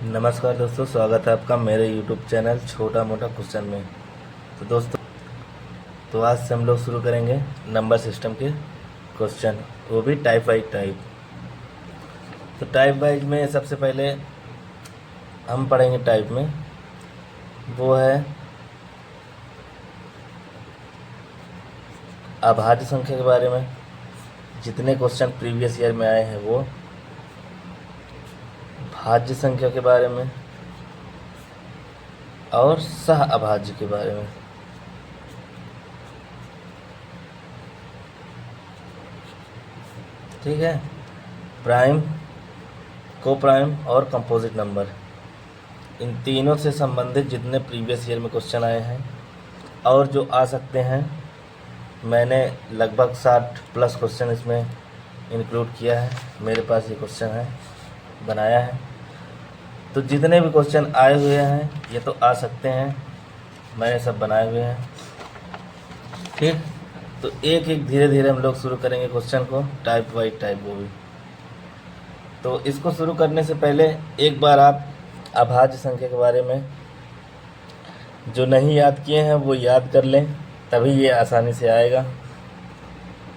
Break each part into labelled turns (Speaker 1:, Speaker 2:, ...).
Speaker 1: नमस्कार दोस्तों, स्वागत है आपका मेरे YouTube चैनल छोटा मोटा क्वेश्चन में। तो दोस्तों, आज से हम लोग शुरू करेंगे नंबर सिस्टम के क्वेश्चन, वो भी टाइप वाइज टाइप। तो टाइप वाइज में सबसे पहले हम पढ़ेंगे टाइप में, वो है अभाज्य संख्या के बारे में। जितने क्वेश्चन प्रीवियस ईयर में आए हैं वो भाज्य संख्या के बारे में और सह अभाज्य के बारे में। ठीक है, प्राइम, को प्राइम और कंपोजिट नंबर, इन तीनों से संबंधित जितने प्रीवियस ईयर में क्वेश्चन आए हैं और जो आ सकते हैं, मैंने लगभग 60 प्लस क्वेश्चन इसमें इंक्लूड किया है। मेरे पास ये क्वेश्चन है, बनाया है। तो जितने भी क्वेश्चन आए हुए हैं ये तो आ सकते हैं, मैंने सब बनाए हुए हैं। ठीक, तो एक एक धीरे धीरे हम लोग शुरू करेंगे क्वेश्चन को, टाइप वाइज टाइप वो भी। तो इसको शुरू करने से पहले एक बार आप अभाज्य संख्या के बारे में जो नहीं याद किए हैं वो याद कर लें, तभी ये आसानी से आएगा।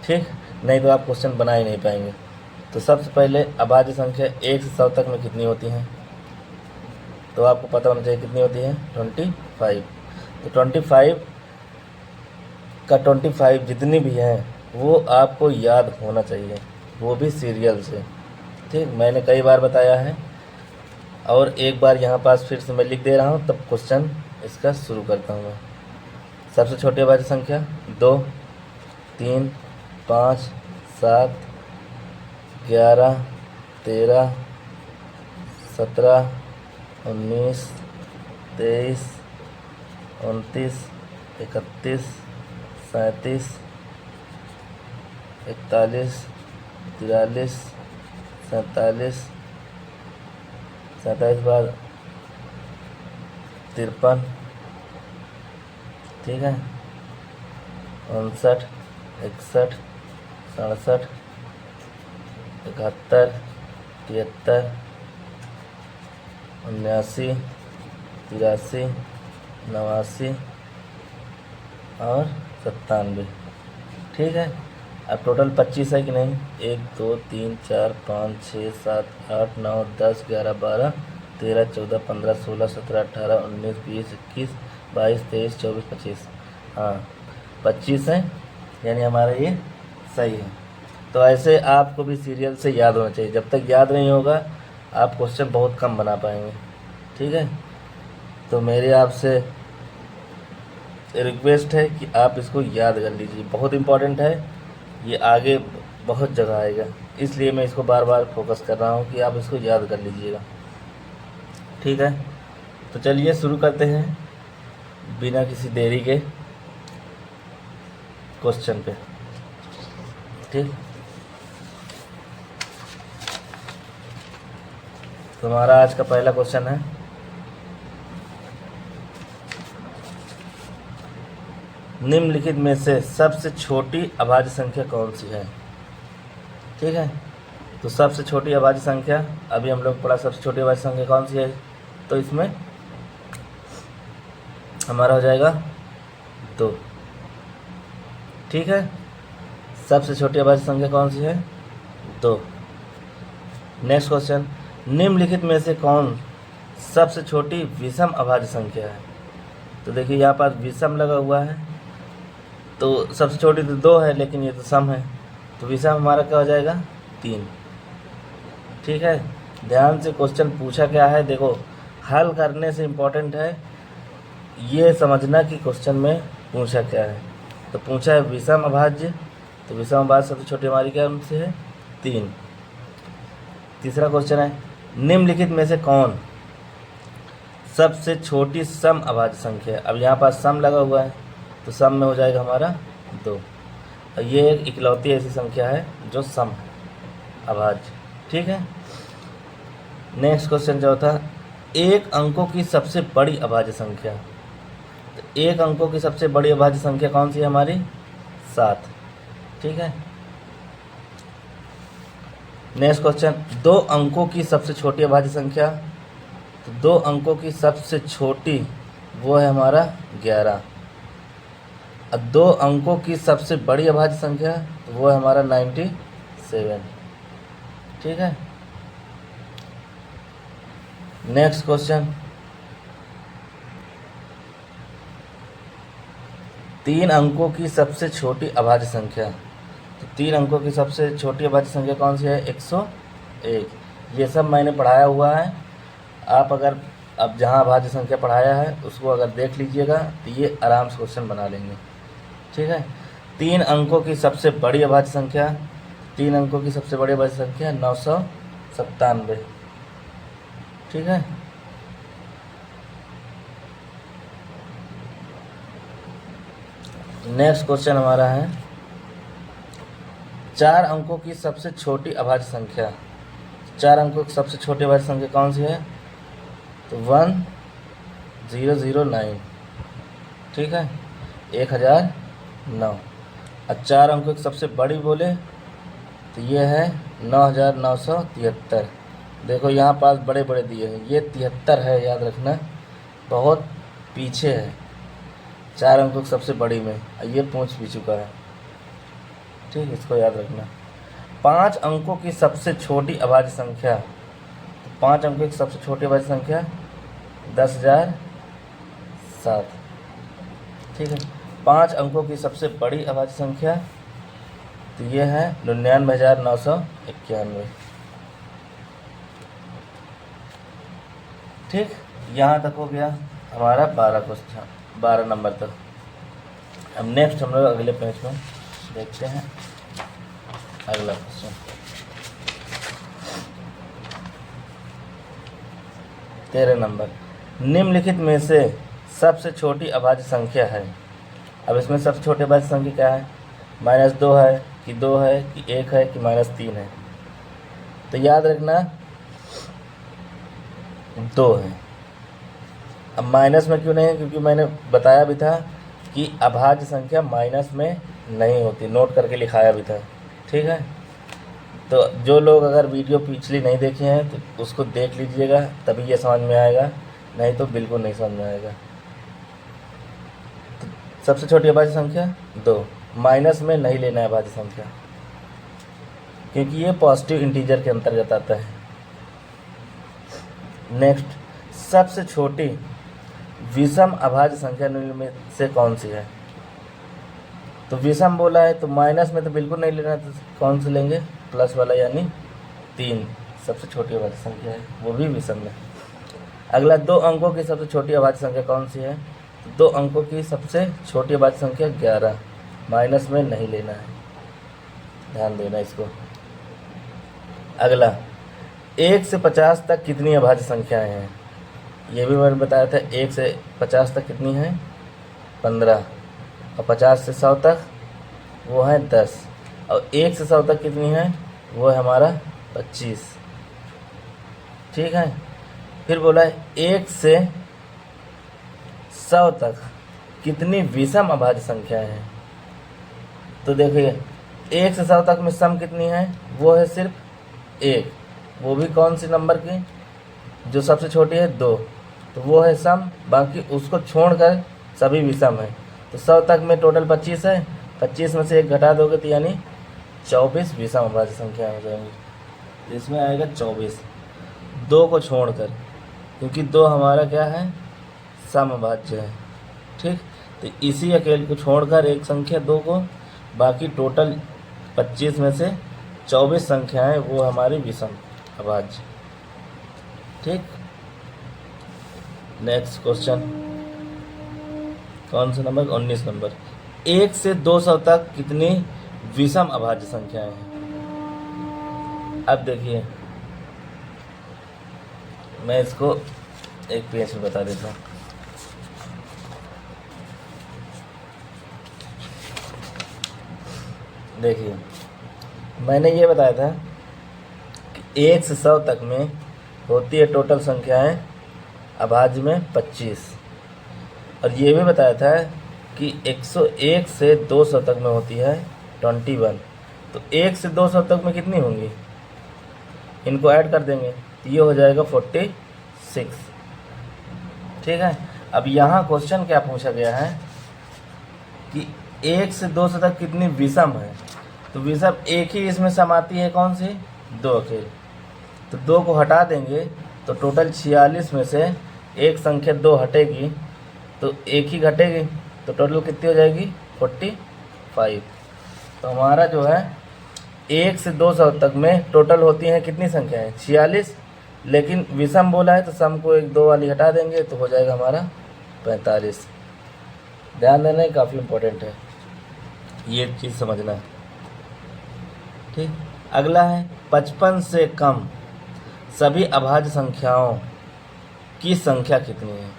Speaker 1: ठीक, नहीं तो आप क्वेश्चन बना ही नहीं पाएंगे। तो सबसे पहले अभाज्य संख्या 1 से 100 तक में कितनी होती हैं, तो आपको पता होना चाहिए कितनी होती है, 25। तो 25 का 25 जितनी भी हैं वो आपको याद होना चाहिए, वो भी सीरियल से। ठीक, मैंने कई बार बताया है और एक बार यहाँ पास फिर से मैं लिख दे रहा हूँ, तब क्वेश्चन इसका शुरू करता हूँ मैं। सबसे छोटी अभाज्य संख्या 2, 3, 5, 7, 11, 13, 17, 19, 23, 29, 31, 37, 41, 43, 47, 47 बाद 53, ठीक है, 59, 61, 67, 71, 73, 79, 83, 89 और 97। ठीक है, अब टोटल 25 है कि नहीं, 1 2 3 4 5 6 7 8 9 10 11 12 13 14 15 16 17 18 19 20 21 22 23 24 25। हाँ, 25 है, यानी हमारा ये सही है। तो ऐसे आपको भी सीरियल से याद होना चाहिए। जब तक याद नहीं होगा आप क्वेश्चन बहुत कम बना पाएंगे। ठीक है, तो मेरी आपसे रिक्वेस्ट है कि आप इसको याद कर लीजिए, बहुत इम्पोर्टेंट है ये, आगे बहुत जगह आएगा, इसलिए मैं इसको बार बार फोकस कर रहा हूँ कि आप इसको याद कर लीजिएगा। ठीक है, तो चलिए शुरू करते हैं बिना किसी देरी के क्वेश्चन पे। ठीक, तो हमारा आज का पहला क्वेश्चन है, निम्नलिखित में से सबसे छोटी अभाज्य संख्या कौन सी है। ठीक है, तो सबसे छोटी अभाज्य संख्या अभी हम लोग पढ़ा, सबसे छोटी अभाज्य संख्या कौन सी है, तो इसमें हमारा हो जाएगा 2। ठीक है, सबसे छोटी अभाज्य संख्या कौन सी है, 2। नेक्स्ट क्वेश्चन, निम्नलिखित में से कौन सबसे छोटी विषम अभाज्य संख्या है। तो देखिए यहाँ पर विषम लगा हुआ है, तो सबसे छोटी तो 2 है, लेकिन ये तो सम है, तो विषम हमारा क्या हो जाएगा, 3। ठीक है, ध्यान से क्वेश्चन पूछा क्या है, देखो हल करने से इम्पोर्टेंट है ये समझना कि क्वेश्चन में पूछा क्या है। तो पूछा है विषम अभाज्य, तो विषम अभाज्य सबसे छोटी हमारी क्या उनसे है, 3। तीसरा क्वेश्चन है, निम्नलिखित में से कौन सबसे छोटी सम अभाज्य संख्या है। अब यहाँ पास सम लगा हुआ है, तो सम में हो जाएगा हमारा 2। और ये एक इकलौती ऐसी संख्या है जो सम है, अभाज्य। ठीक है, नेक्स्ट क्वेश्चन चौथा, एक अंकों की सबसे बड़ी अभाज्य संख्या। तो एक अंकों की सबसे बड़ी अभाज्य संख्या कौन सी है हमारी, 7। ठीक है, नेक्स्ट क्वेश्चन, 2 अंकों की सबसे छोटी अभाज्य संख्या। तो 2 अंकों की सबसे छोटी वो है हमारा 11। अब 2 अंकों की सबसे बड़ी अभाज्य संख्या तो वो है हमारा 97। ठीक है। नेक्स्ट क्वेश्चन, 3 अंकों की सबसे छोटी अभाज्य संख्या। तो 3 अंकों की सबसे छोटी अभाज्य संख्या कौन सी है? 101। ये सब मैंने पढ़ाया हुआ है। आप अगर अब जहाँ अभाज्य संख्या पढ़ाया है उसको अगर देख लीजिएगा तो ये आराम से क्वेश्चन बना लेंगे। ठीक है। 3 अंकों की सबसे बड़ी अभाज्य संख्या, 3 अंकों की सबसे बड़ी अभाज्य संख्या 997। ठीक है। नेक्स्ट क्वेश्चन हमारा है 4 अंकों की सबसे छोटी अभाज्य संख्या। 4 अंकों की सबसे छोटी अभाज्य संख्या कौन सी है? तो 1009। ठीक है, 1009। और 4 अंकों की सबसे बड़ी बोले तो ये है 9973। देखो यहाँ पास बड़े बड़े दिए हैं, ये 73 है, याद रखना, बहुत पीछे है 4 अंकों की सबसे बड़ी में, ये पूछ भी चुका है। ठीक, इसको याद रखना। 5 अंकों की सबसे छोटी अभाज्य संख्या, तो 5 अंकों की सबसे छोटी अभाज्य संख्या 10,007। ठीक है। 5 अंकों की सबसे बड़ी अभाज्य संख्या तो ये है 99,991। ठीक, यहाँ तक हो गया हमारा 12 क्वेश्चन, 12 नंबर तक। अब नेक्स्ट हम लोग अगले पेज में देखते हैं अगला क्वेश्चन। 13 नंबर, निम्नलिखित में से सबसे छोटी अभाज्य संख्या है। अब इसमें सबसे छोटी अभाज्य संख्या क्या है? -2 है कि 2 है कि 1 है कि -3 है? तो याद रखना 2 है। अब माइनस में क्यों नहीं है? क्योंकि मैंने बताया भी था कि अभाज्य संख्या माइनस में नहीं होती, नोट करके लिखाया भी था। ठीक है। तो जो लोग अगर वीडियो पिछली नहीं देखे हैं तो उसको देख लीजिएगा, तभी ये समझ में आएगा, नहीं तो बिल्कुल नहीं समझ में आएगा। तो सबसे छोटी अभाज्य संख्या 2, माइनस में नहीं लेना है अभाज्य संख्या, क्योंकि ये पॉजिटिव इंटीजर के अंतर्गत आता है। नेक्स्ट, सबसे छोटी विषम अभाज्य संख्या निम्न में से कौन सी है? तो विषम बोला है तो माइनस में तो बिल्कुल नहीं लेना, तो कौन से लेंगे? प्लस वाला, यानी 3 सबसे छोटी अभाज्य संख्या है, वो भी विषम है। अगला 2 अंकों की सबसे छोटी अभाज्य संख्या कौन सी है? तो 2 अंकों की सबसे छोटी अभाज्य संख्या 11, माइनस में नहीं लेना है, ध्यान देना इसको। अगला 1 से 50 तक कितनी अभाज्य संख्याएं हैं? ये भी मैंने बताया था, 1 से 50 तक कितनी है? 15। और 50 से 100 तक वो है 10। और 1 से 100 तक कितनी है? वो है हमारा 25। ठीक है। फिर बोला है 1 से 100 तक कितनी विषम अभाज्य संख्याएं हैं? तो देखिए 1 से 100 तक में सम कितनी है? वो है सिर्फ 1, वो भी कौन सी नंबर की? जो सबसे छोटी है 2, तो वो है सम, बाकी उसको छोड़कर सभी विषम है। तो 100 तक में टोटल 25 है, 25 में से 1 घटा दोगे तो यानी 24 विषम अभाज्य संख्या हो जाएंगी। तो इसमें आएगा 24, 2 को छोड़कर, क्योंकि 2 हमारा क्या है? सम अभाज्य है। ठीक, तो इसी अकेले को छोड़कर एक संख्या 2 को, बाकी टोटल 25 में से 24 संख्याएं वो हमारी विषम अभाज्य। ठीक। नेक्स्ट क्वेश्चन कौन सा नंबर? 19 नंबर, 1 से 200 तक कितनी विषम अभाज्य संख्याएं हैं? अब देखिए मैं इसको एक पेज में बता देता हूँ। देखिए मैंने ये बताया था कि 1 से 100 तक में होती है टोटल संख्याएं अभाज्य में 25, और ये भी बताया था कि 101 से 200 तक में होती है 21। तो 1 से 200 तक में कितनी होंगी? इनको ऐड कर देंगे तो ये हो जाएगा 46। ठीक है। अब यहाँ क्वेश्चन क्या पूछा गया है कि 1 से 2 तक कितनी विषम है, तो विषम एक ही इसमें सम आती है, कौन सी, 2 अकेले, तो 2 को हटा देंगे तो टोटल 46 में से एक संख्या 2 हटेगी तो एक ही घटेगी, तो टोटल कितनी हो जाएगी 45। तो हमारा जो है 1 से 200 तक में टोटल होती हैं कितनी संख्याएँ 46, लेकिन विषम बोला है तो सम को 1 2 वाली हटा देंगे तो हो जाएगा हमारा 45। ध्यान देना है, काफ़ी इम्पोर्टेंट है, ये चीज़ समझना है। ठीक, अगला है 55 से कम सभी अभाज्य संख्याओं की संख्या कितनी है।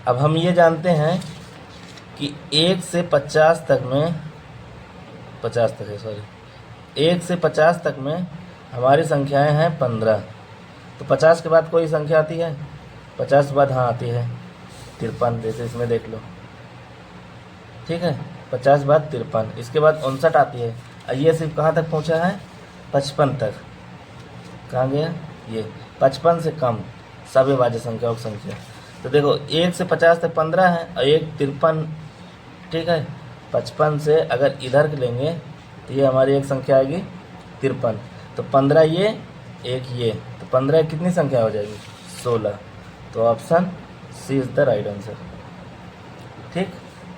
Speaker 1: अब हम ये जानते हैं कि 1 से 50 तक में 50 तक है, सॉरी 1 से 50 तक में हमारी संख्याएं हैं 15, तो 50 के बाद कोई संख्या आती है, 50 के बाद हाँ आती है 53, जैसे इसमें देख लो, ठीक है, 50 के बाद 53, इसके बाद 59 आती है, और ये सिर्फ कहाँ तक पहुँचा है 55 तक, कहाँ गया ये 55 से कम सभी अभाज्य संख्याओं की संख्या। तो देखो 1 से 50 तक 15 है और 1 53, ठीक है, 55 से अगर इधर के लेंगे तो ये हमारी एक संख्या आएगी 53, तो 15 ये, एक ये, तो 15 कितनी संख्या हो जाएगी 16, तो option C is the right answer. ठीक,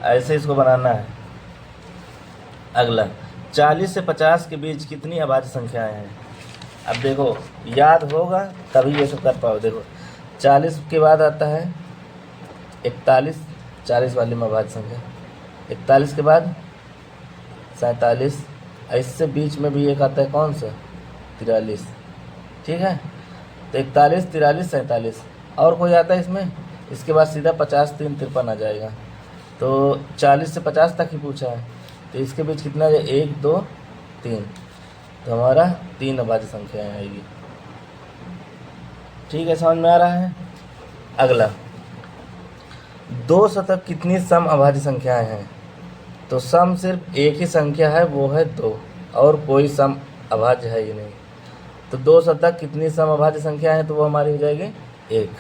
Speaker 1: ऐसे इसको बनाना है। अगला 40 से 50 के बीच कितनी अभाज्य संख्याएं हैं। अब देखो याद होगा तभी ये सब कर पाओ। देखो 40 के बाद आता है 41, 40 वाली में अभाज्य संख्या, 41 के बाद 47, इससे बीच में भी एक आता है कौन सा 43, ठीक है, तो 41 43 47, और कोई आता है इसमें, इसके बाद सीधा 50 3 53 आ जाएगा, तो 40 से 50 तक ही पूछा है, तो इसके बीच कितना है 1 2 3, तो हमारा 3 अभाज्य संख्याएँ आएगी। ठीक है, समझ में आ रहा है। अगला 2 तक कितनी सम अभाज्य संख्याएं हैं, तो सम सिर्फ एक ही संख्या है, वो है 2, और कोई सम अभाज्य है ही नहीं। तो 2 तक कितनी सम अभाज्य संख्या है, तो वो हमारी हो जाएगी 1।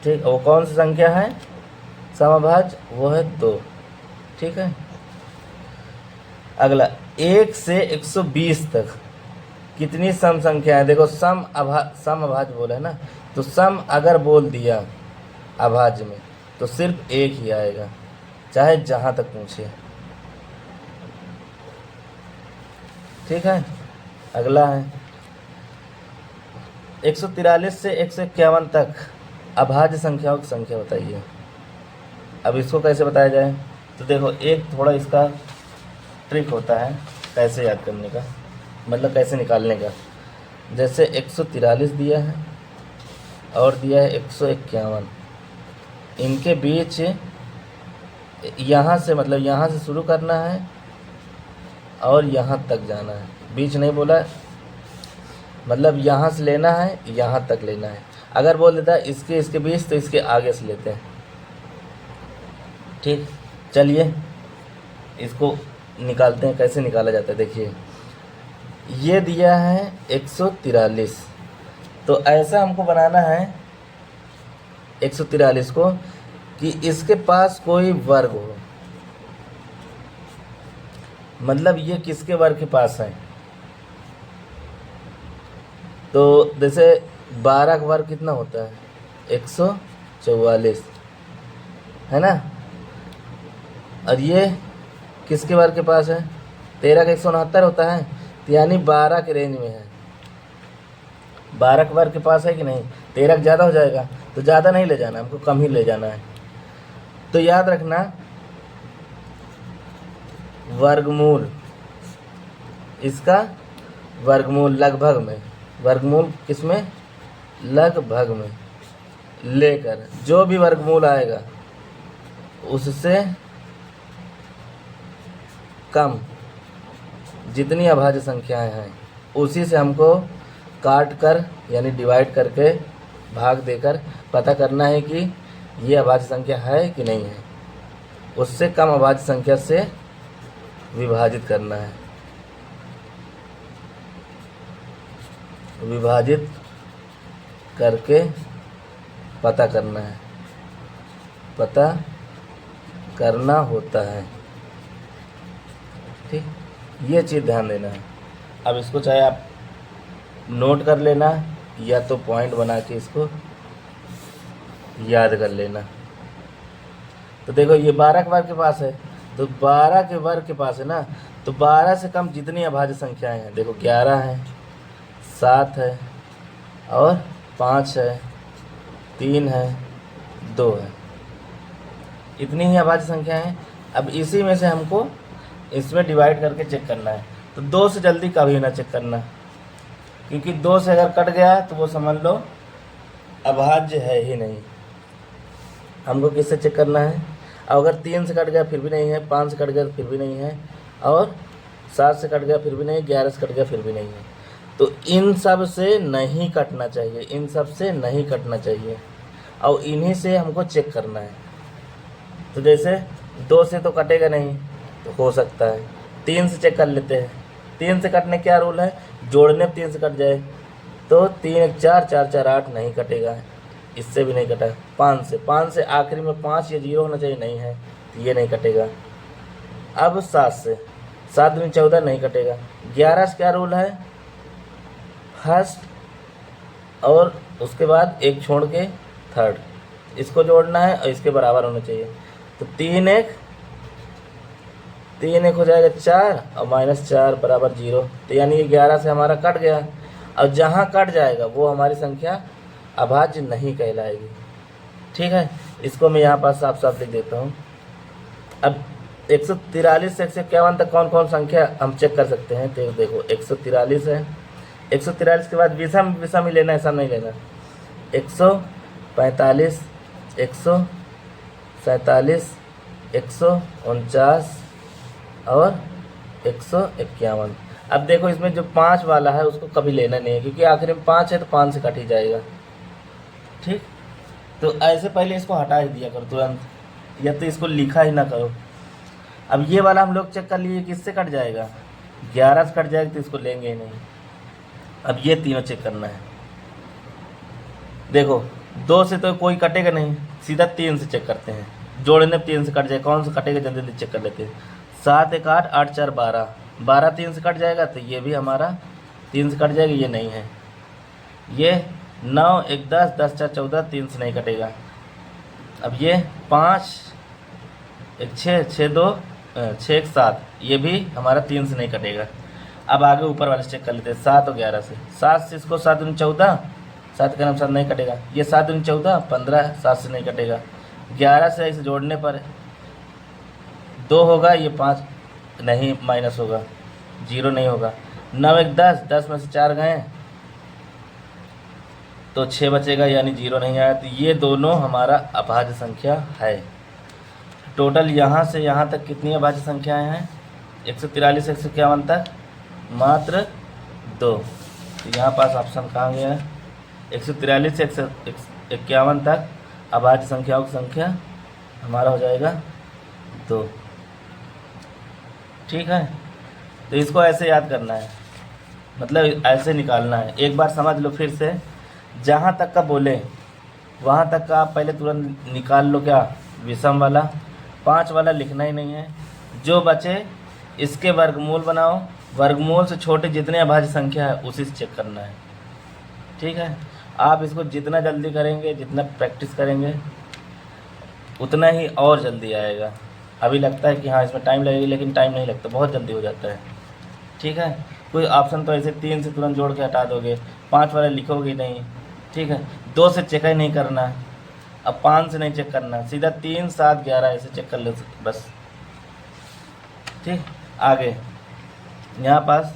Speaker 1: ठीक, वो कौन सी संख्या है सम अभाज्य, वो है 2। ठीक है। अगला 1 से 120 तक कितनी सम संख्या है। देखो सम अभाज्य बोला है ना, तो सम अगर बोल दिया अभाज्य में तो सिर्फ एक ही आएगा, चाहे जहाँ तक पूछे। ठीक है। अगला है 143 से 151 तक अभाज्य संख्याओं की संख्या बताइए। अब इसको कैसे बताया जाए, तो देखो एक थोड़ा इसका ट्रिक होता है कैसे याद करने का, मतलब कैसे निकालने का। जैसे 143 दिया है और दिया है 151, इनके बीच यहाँ से, मतलब यहाँ से शुरू करना है और यहाँ तक जाना है, बीच नहीं बोला, मतलब यहाँ से लेना है यहाँ तक लेना है। अगर बोल देता है इसके बीच, तो इसके आगे से लेते हैं। ठीक, चलिए इसको निकालते हैं, कैसे निकाला जाता है। देखिए ये दिया है 143, तो ऐसा हमको बनाना है 143 को कि इसके पास कोई वर्ग हो, मतलब ये किसके वर्ग के पास है। तो जैसे 12 का वर्ग कितना होता है 144, है ना, और ये किसके वर्ग के पास है 13 का 169 होता है, तो यानी 12 के रेंज में है। 12 के वर्ग के पास है कि नहीं, 13 ज़्यादा हो जाएगा, तो ज़्यादा नहीं ले जाना, हमको कम ही ले जाना है। तो याद रखना वर्गमूल, इसका वर्गमूल लगभग में, वर्गमूल किसमें लगभग में लेकर जो भी वर्गमूल आएगा उससे कम जितनी अभाज्य संख्याएं हैं उसी से हमको काट कर यानी डिवाइड करके भाग देकर पता करना है कि ये अभाज्य संख्या है कि नहीं है। उससे कम अभाज्य संख्या से विभाजित करना है, विभाजित करके पता करना है। पता करना होता है। ठीक, ये चीज़ ध्यान देना है। अब इसको चाहे आप नोट कर लेना या तो पॉइंट बना के इसको याद कर लेना। तो देखो ये 12 के वर्ग के पास है, तो 12 के वर्ग के पास है ना, तो 12 से कम जितनी अभाज्य संख्याएं हैं, देखो 11 है, 7 है और 5 है, 3 है, 2 है, इतनी ही अभाज्य संख्या है। अब इसी में से हमको इसमें डिवाइड करके चेक करना है। तो 2 से जल्दी कभी ना चेक करना, क्योंकि 2 से अगर कट गया तो वो समझ लो अभाज्य है ही नहीं। हमको किससे चेक करना है? अगर 3 से कट गया फिर भी नहीं है, 5 से कट गया फिर भी नहीं है, और 7 से कट गया फिर भी नहीं, 11 से कट गया फिर भी नहीं है। तो इन सब से नहीं कटना चाहिए, इन सब से नहीं कटना चाहिए, और इन्हीं से हमको चेक करना है। तो जैसे 2 से तो कटेगा नहीं, तो हो सकता है 3 से चेक कर लेते हैं। 3 से कटने क्या रूल है? जोड़ने में 3 से कट जाए तो 3 1 4 4 4 8 नहीं कटेगा, इससे भी नहीं कटा। 5 से आखिरी में 5 या 0 होना चाहिए, नहीं है तो ये नहीं कटेगा। अब 7 से 7 दूनी 14 नहीं कटेगा। 11 से क्या रूल है? फर्स्ट और उसके बाद एक छोड़ के थर्ड, इसको जोड़ना है और इसके बराबर होना चाहिए। तो 3 1 हो जाएगा 4 और -4 बराबर 0। तो यानी ये 11 से हमारा कट गया, और जहाँ कट जाएगा वो हमारी संख्या अभाज्य नहीं कहलाएगी। ठीक है, इसको मैं यहाँ पास साफ साफ लिख देता हूँ। अब 143 से 151 तक कौन कौन संख्या हम चेक कर सकते हैं? तो देखो 143 है, 143 के बाद विषम ही लेना, ऐसा नहीं लेना। 145, 147, 149 और 151। अब देखो इसमें जो 5 वाला है उसको कभी लेना नहीं है, क्योंकि आखिर में 5 है तो 5 से कट ही जाएगा। ठीक, तो ऐसे पहले इसको हटा ही दिया करो तुरंत, या तो इसको लिखा ही ना करो। अब ये वाला हम लोग चेक कर लिए किससे कट जाएगा? 11 से कट जाएगा तो इसको लेंगे ही नहीं। अब ये तीनों चेक करना है। देखो 2 से तो कोई कटेगा नहीं, सीधा 3 से चेक करते हैं। जोड़ने में 3 से कट जाए, कौन सा कटेगा जल्दी जल्दी चेक कर लेते हैं। 7 1 8 8 4 12, 12 3 से कट जाएगा तो ये भी हमारा 3 से कट जाएगा, ये नहीं है। ये 9 1 10 10 4 14, 3 से नहीं कटेगा। अब ये 5 1 6 6 2 6 1 7, ये भी हमारा 3 से नहीं कटेगा। अब आगे ऊपर वाले से चेक कर लेते हैं। 7 और 11 से, 7 से इसको 7 दूनी 14, 7 का नाम 7 नहीं कटेगा। ये 7 दूनी 14 15, 7 से नहीं कटेगा। 11 से इसे जोड़ने पर 2 होगा, ये 5 नहीं माइनस होगा, 0 नहीं होगा। 9 1 10, 10 में से 4 गए तो 6 बचेगा, यानी 0 नहीं आया। तो ये दोनों हमारा अभाज्य संख्या है। टोटल यहाँ से यहाँ तक कितनी अभाज्य संख्याएं हैं? 143 151 तक मात्र 2। तो यहाँ पास ऑप्शन कहाँ गया है? 143 से 151 तक अभाज्य संख्याओं की संख्या हमारा हो जाएगा 2। ठीक है, तो इसको ऐसे याद करना है, मतलब ऐसे निकालना है। एक बार समझ लो फिर से, जहाँ तक का बोले वहाँ तक का आप पहले तुरंत निकाल लो। क्या? विषम वाला, 5 वाला लिखना ही नहीं है। जो बचे इसके वर्गमूल बनाओ, वर्गमूल से छोटे जितने अभाज्य संख्या है उसी से चेक करना है। ठीक है, आप इसको जितना जल्दी करेंगे, जितना प्रैक्टिस करेंगे, उतना ही और जल्दी आएगा। अभी लगता है कि हाँ इसमें टाइम लगेगा, लेकिन टाइम नहीं लगता, बहुत जल्दी हो जाता है। ठीक है, कोई ऑप्शन तो ऐसे 3 से तुरंत जोड़ के हटा दोगे, 5 वाले लिखोगे नहीं। ठीक है, 2 से चेक ही नहीं करना, अब 5 से नहीं चेक करना, सीधा 3 7 11 ऐसे चेक कर लो बस। ठीक, आगे यहाँ पास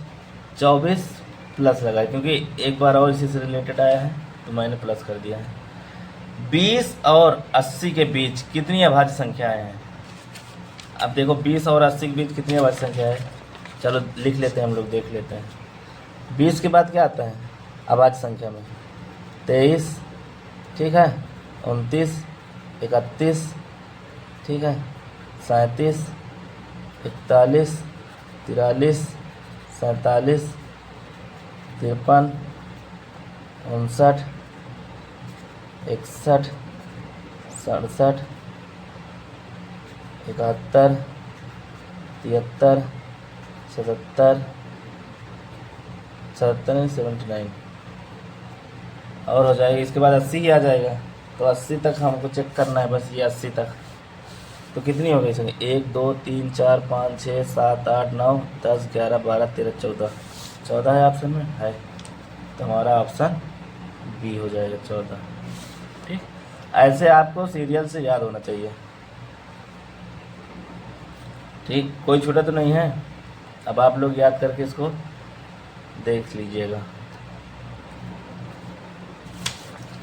Speaker 1: 24 प्लस लगा है, क्योंकि एक बार और इसी से रिलेटेड आया है तो मैंने प्लस कर दिया है। 20 और 80 के बीच कितनी अभाज्य संख्याएं हैं? अब देखो 20 और 80 के बीच कितनी अभाज्य संख्या है, चलो लिख लेते हैं, हम लोग देख लेते हैं। 20 के बाद क्या आता है अभाज्य संख्या में? 23, ठीक है, 29, 31, ठीक है, 37, 41, 43, 47, 53, 59, 61, 67, 71, 73, 77, 79 और हो जाएगा। इसके बाद 80 ही आ जाएगा। तो 80 तक हमको चेक करना है, बस ये 80 तक। तो कितनी हो गई संख्या? 1 2 3 4 5 6 7 8 9 10 11 12 13 14। 14 है ऑप्शन में है, तो हमारा ऑप्शन बी हो जाएगा 14। ठीक, ऐसे आपको सीरियल से याद होना चाहिए। ठीक, कोई छूटा तो नहीं है। अब आप लोग याद करके इसको देख लीजिएगा।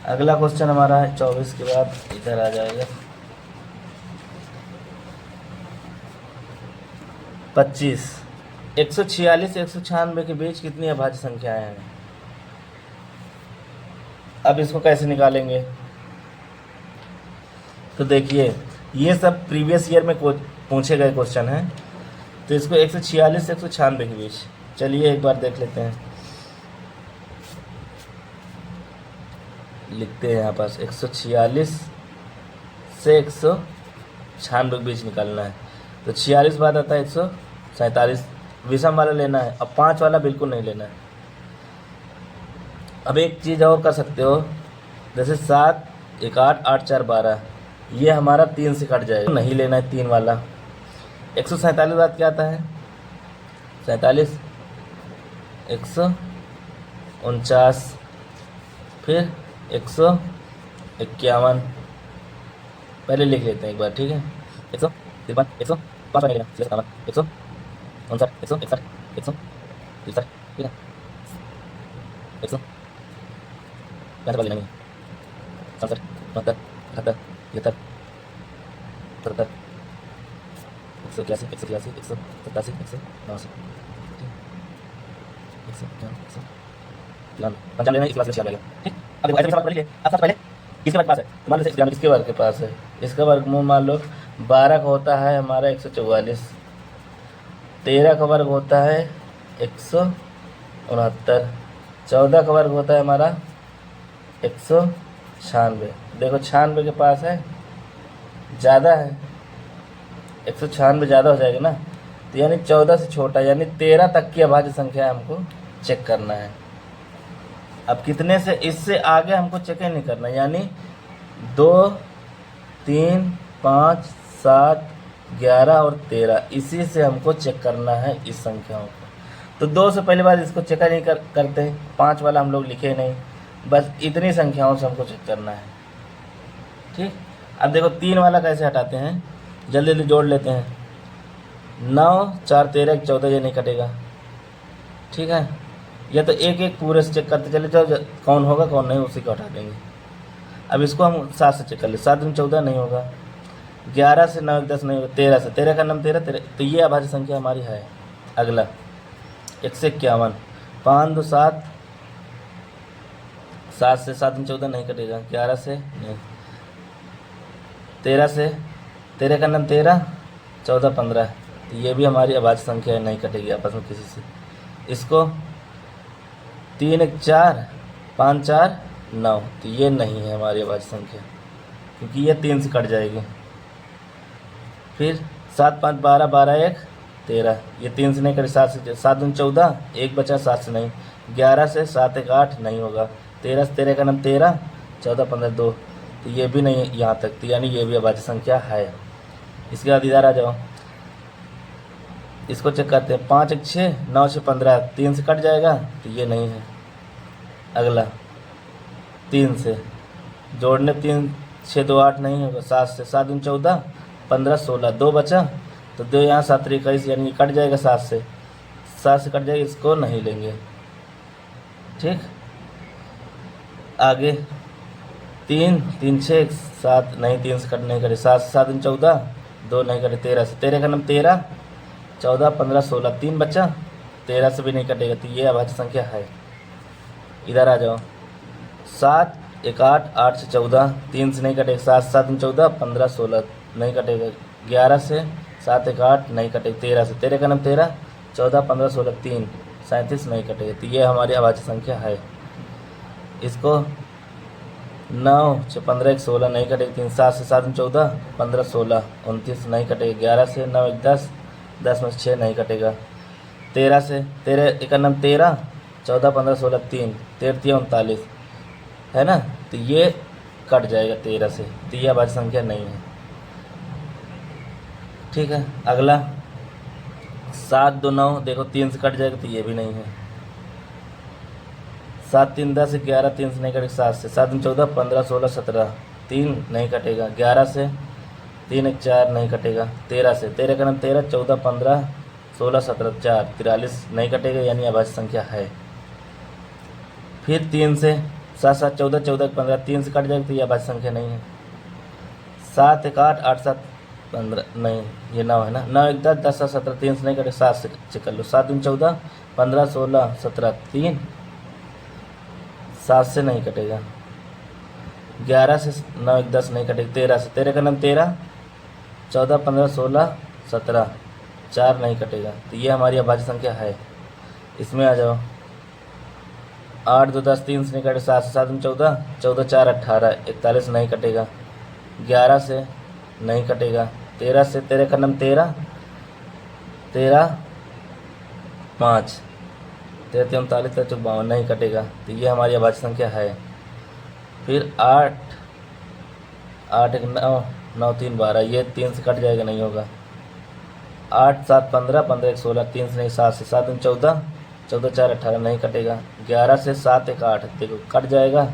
Speaker 1: अगला क्वेश्चन हमारा है 24 के बाद इधर आ जाएगा 25। 146 196 के बीच कितनी अभाज्य संख्याएं हैं? अब इसको कैसे निकालेंगे? तो देखिए, ये सब प्रीवियस ईयर में पूछे गए क्वेश्चन हैं। तो इसको 146 196 के बीच, चलिए एक बार देख लेते हैं। लिखते हैं यहाँ पास 146 से 196 के बीच निकालना है। तो 46 बाद आता है 147, विषम वाला लेना है। अब 5 वाला बिल्कुल नहीं लेना है। अब एक चीज़ और कर सकते हो, जैसे 7 1 8 8 4 12, ये हमारा 3 से कट जाएगा, नहीं लेना है 3 वाला। 147 बाद क्या आता है? 47 149, फिर 151। पहले लिख लेते हैं एक बार, ठीक है। 153 105 नहीं लेना, 159 161 163, ठीक है। 165 लेना है, 67 72 78 73 77 181 182 187 189, 55 लेना है, इस क्लास में 46 आएगा। ठीक, अब देखो ऐसे सवाल पढ़िए। अब सबसे पहले किसके वर्ग पास है? मान लो किसके वर्ग के पास है? इसका वर्गमूल मान लो 12 का होता है हमारा 144, 13 का वर्ग होता है 169, 14 का वर्ग होता है हमारा 196। देखो 96 के पास है, ज़्यादा है, 196 ज़्यादा हो जाएगा ना। तो यानी 14 से छोटा, यानी 13 तक की अभाज्य संख्या हमको चेक करना है। अब कितने से, इससे आगे हमको चेक नहीं करना, यानी 2 3 5 7 11 और 13, इसी से हमको चेक करना है इस संख्याओं को। तो 2 से पहली बार इसको चेक नहीं करते, 5 वाला हम लोग लिखे नहीं, बस इतनी संख्याओं से हमको चेक करना है। ठीक, अब देखो 3 वाला कैसे हटाते हैं, जल्दी जल्दी जोड़ लेते हैं। 9 4 13 14, ये नहीं कटेगा, ठीक है। या तो एक एक पूरे से चेक करते चले जाओ, कौन होगा कौन नहीं उसी को हटा देंगे। अब इसको हम 7 से चेक कर ले, 7 दूनी 14 नहीं होगा, 11 से 9 10 नहीं होगा, 13 से, 13 का नाम 13, तो ये अभाज्य संख्या हमारी है। अगला 151, 5 2 7, 7 से 7 दूनी 14 नहीं कटेगा, 11 से नहीं, 13 से, 13 का नाम 13, 14 15, तो ये भी हमारी अभाज्य संख्या है, नहीं कटेगी आपस में किसी से। इसको 3 1 4 5 4 9, तो ये नहीं है हमारी अभाज्य संख्या, क्योंकि ये 3 से कट जाएगी। फिर 7 5 12 12 1 13, ये 3 से नहीं कटे, 7 से, 7 दूनी 14, 1 बचा, 7 से नहीं, 11 से, 7 1 8 नहीं होगा, 13 से, 13 का नाम 13, 14 15 2, तो ये भी नहीं है यहाँ तक, तो यानी ये भी अभाज्य संख्या है। इसके बाद इधर आ जाओ, इसको चेक करते हैं। 5 1 6 9 6 15, 3 से कट जाएगा, तो ये नहीं है। अगला 3 से जोड़ने, 3 6 2 8 नहीं होगा, 7 से, 7 दूनी 14 15 16, 2 बचा, तो 2 यहाँ 7 21, यानी कट जाएगा 7 से, 7 से कट जाएगा, इसको नहीं लेंगे। ठीक, आगे 3 3 6 7 नहीं, 3 से कट नहीं करे, 7 से 7 दूनी 14, 2 नहीं कटे, 13 से, 13 का नाम 13, 14 15 16, 3 बचा, 13 से भी नहीं कटेगा, तो ये अभाज्य संख्या है। इधर आ जाओ, 7 1 8 8 से 14, 3 से नहीं कटेगा, 7 7 दूनी 14 15 16 नहीं कटेगा, 11 से, 7 1 8 नहीं कटेगा, 13 से, 13 का नाम 13, 14 15 16 3 37 नहीं कटेगा, तो ये हमारी अभाज्य संख्या है। इसको 9 6 15 1 16 नहीं कटेगा 3, 7 से 7 14 15 16 29 नहीं कटेगा, 11 से 9 1 10 10 में 6 नहीं कटेगा, 13 से 13 1 9 13 14 15 16 3 13 3 39 है ना, तो ये कट जाएगा 13 से, तो ये अभाज्य संख्या नहीं है। ठीक है, अगला 7 2 9 देखो 3 से कट जाएगा, तो ये भी नहीं है। 7 3 10 11 3 से नहीं कटेगा, 7 से 7 3 14 15 16 17 3 नहीं कटेगा, 11 से 3 1 4 नहीं कटेगा, 13 से 13 का नाम 13 14 15 16 17 4 43 नहीं कटेगा, यानी अभाज्य संख्या है। फिर 3 से 7 7 14 14 15 3 से कट जाएगा, तो ये अभाज्य संख्या नहीं है। 7 1 8 8 7 15 नहीं, ये 9 है ना, 9 1 10 10 7 17 3 से नहीं कटेगा, 7 से चेक कर लो, 7 3 14 15 16 17 3 7 से नहीं कटेगा, 11 से 9 1 10 नहीं कटेगा, 13 से 13 का नाम 13 14 15 16 17 4 नहीं कटेगा, तो ये हमारी अभाज्य संख्या है। इसमें आ जाओ, 8 2 10 3 से नहीं कटेगा, 7 से 7 14 14 4 18 41 नहीं कटेगा, 11 से नहीं कटेगा, 13 से 13 का नाम 13 13 5 13 39 52 नहीं कटेगा, तो ये हमारी अभाज्य संख्या है। फिर 8 8 1 9 9 3 12 ये 3 से कट जाएगा, नहीं होगा। 8 7 15 15 1 16 3 से नहीं, 7 से 7 14 14 4 18 नहीं कटेगा, 11 से 7 1 8 देखो कट जाएगा,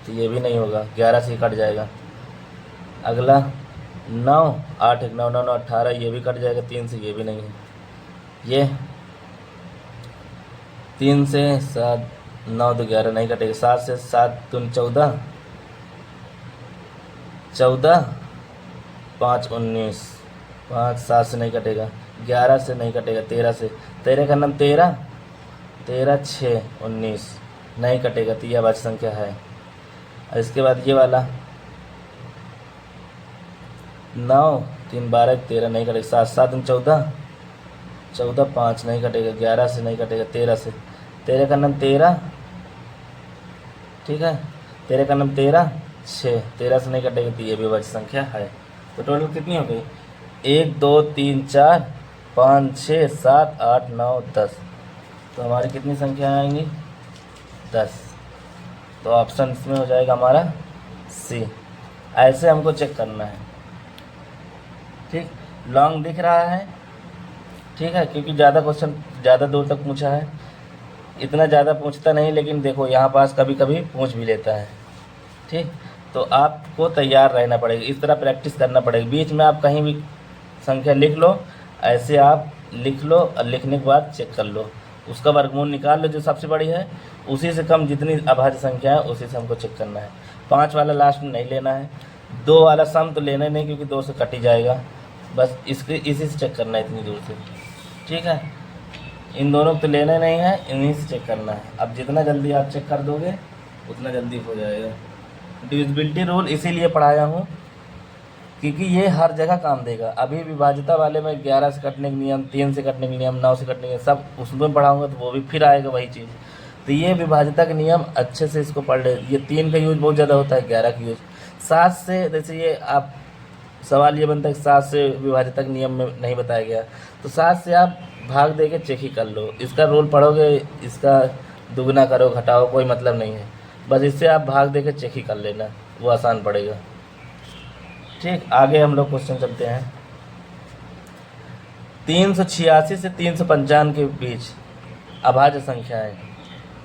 Speaker 1: तो ये भी नहीं होगा, 11 से ही कट जाएगा। अगला 9 8 1 9 9 9 18 ये भी कट जाएगा, 3 से ये भी नहीं है। ये 3 से 7 9 2 11 नहीं कटेगा, 7 से 7 3 14 14 5 19 5 7 से नहीं कटेगा, 11 से नहीं कटेगा, 13 से 13 का नाम 13 13 6 19 नहीं कटेगा, तो यह अभाज्य संख्या है। और इसके बाद ये वाला 9 3 12 13 नहीं कटेगा, 7 7 14 14 5 नहीं कटेगा, 11 से नहीं कटेगा, 13 से 13 का नाम 13 ठीक है, 13 का नाम 13 6 13 से नहीं कटेगा, तो ये भी अभाज्य संख्या है। तो टोटल कितनी हो गई, 1 2 3 4 5 6 7 8 9 10, तो हमारी कितनी संख्या आएंगी 10, तो ऑप्शन इसमें हो जाएगा हमारा सी। ऐसे हमको चेक करना है। ठीक, लॉन्ग दिख रहा है, ठीक है, क्योंकि ज़्यादा क्वेश्चन ज़्यादा दूर तक पूछा है, इतना ज़्यादा पूछता नहीं, लेकिन देखो यहाँ पास कभी कभी पूछ भी लेता है। ठीक, तो आपको तैयार रहना पड़ेगा, इस तरह प्रैक्टिस करना पड़ेगा। बीच में आप कहीं भी संख्या लिख लो, ऐसे आप लिख लो और लिखने के बाद चेक कर लो, उसका वर्गमूल निकाल लो जो सबसे बड़ी है, उसी से कम जितनी अभाज्य संख्या है उसी से हमको चेक करना है। 5 वाला लास्ट में नहीं लेना है, 2 वाला सम तो लेना नहीं क्योंकि 2 से कट ही जाएगा, बस इसी से चेक करना है इतनी दूर से। ठीक है, इन दोनों को तो लेना नहीं है, इन्हीं से चेक करना है। अब जितना जल्दी आप चेक कर दोगे उतना जल्दी हो जाएगा। डिविजिबिलिटी रूल इसीलिए पढ़ाया हूँ क्योंकि ये हर जगह काम देगा। अभी विभाज्यता वाले में 11 से कटने के नियम, 3 से कटने के नियम, 9 से कटने के सब उसमें पढ़ाऊँगा तो वो भी फिर आएगा वही चीज़। तो ये विभाज्यता के नियम अच्छे से इसको पढ़ ले। ये 3 का यूज बहुत ज़्यादा होता है, 11 का यूज 7 से, जैसे ये आप सवाल ये बनता है कि 7 से विभाज्यता के नियम में नहीं बताया गया, तो 7 से आप भाग दे के चेक ही कर लो। इसका रूल पढ़ोगे, इसका दुगना करो घटाओ कोई मतलब नहीं है, बस इससे आप भाग दे के चेक ही कर लेना, वो आसान पड़ेगा। ठीक, आगे हम लोग क्वेश्चन चलते हैं। 386 से 355 के बीच अभाज्य संख्याएं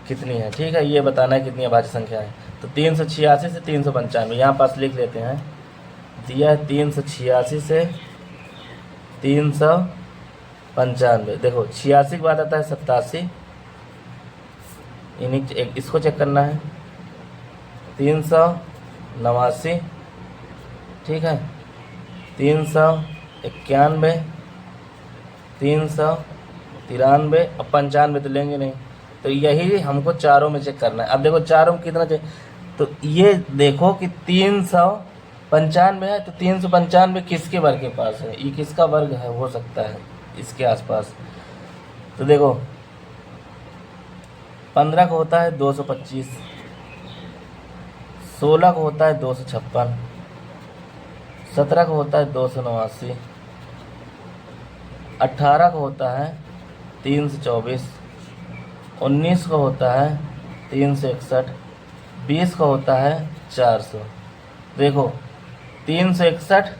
Speaker 1: कितनी है। ठीक है, ये बताना है कितनी अभाज्य संख्या है। तो 386 से 395 यहाँ पास लिख लेते हैं, दिया है 386 से 395। देखो 86 के बाद आता है 87, इन्हीं इसको चेक करना है। 389, ठीक है, 391, 393 और 95 तो लेंगे नहीं, तो यही हमको चारों में चेक करना है। अब देखो चारों में कितना चाहिए, तो ये देखो कि 395 है, तो 395 किसके वर्ग के पास है, ये किसका वर्ग है, हो सकता है इसके आसपास। तो देखो 15 का होता है 225, 16 को होता है 256, 17 को होता है 289, 18 को होता है 324, 19 को होता है 361, 20 को होता है 400। देखो 361